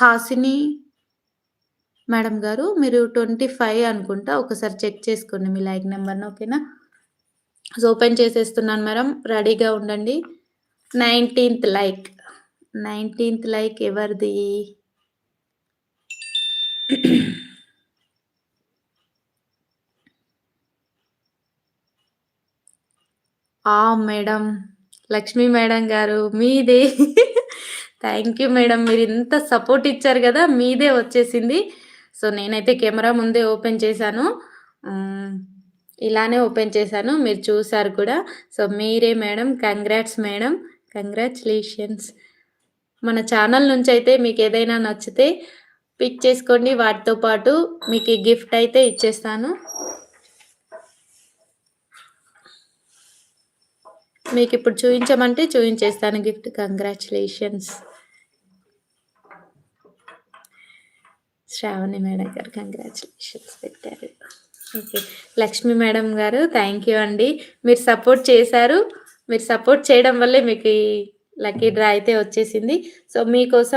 Hasini madam గారు మీరు 25 అనుకుంటా. ఒకసారి చెక్ చేసుకోండి మీ లైక్ నంబర్‌ని ఓకేనా? సో, ఓపెన్ చేసేస్తున్నాను మేడం. రెడీగా ఉండండి. 19థ్ లైక్. 19థ్ లైక్ ఎవరిది? మేడం. లక్ష్మీ మేడం గారు మీదే. Thank you madam. మీరింత సపోర్ట్ ఇచ్చారు గదా! మీదే వచ్చేసింది. సో, నేనైతే కెమెరా ముందే ఓపెన్ చేశాను. హ్మ్. ఇలానే ఓపెన్ చేశాను. మీరు చూసారు కూడా. సో, మీరే మేడం. Congrats madam. కంగ్రాచ్యులేషన్స్. మన ఛానల్ నుంచయితే మీకేదైనా నచ్చితే పిక్ చేసుకోండి. వాటితో పాటు మీకు ఈ గిఫ్ట్ అయితే ఇచ్చేస్తాను. మీకిప్పుడు చూయించమంటే చూయించేస్తాను గిఫ్ట్. కంగ్రాచ్యులేషన్స్. శ్రావణి మేడం గారు కంగ్రాచ్యులేషన్స్ పెట్టారు. ఓకే. లక్ష్మీ మేడం గారు థ్యాంక్ యూ అండి. మీరు సపోర్ట్ చేశారు. మీరు సపోర్ట్ చేయడం వల్లే మీకు ఈ లక్కీ డ్రా అయితే వచ్చేసింది. సో, మీకోసం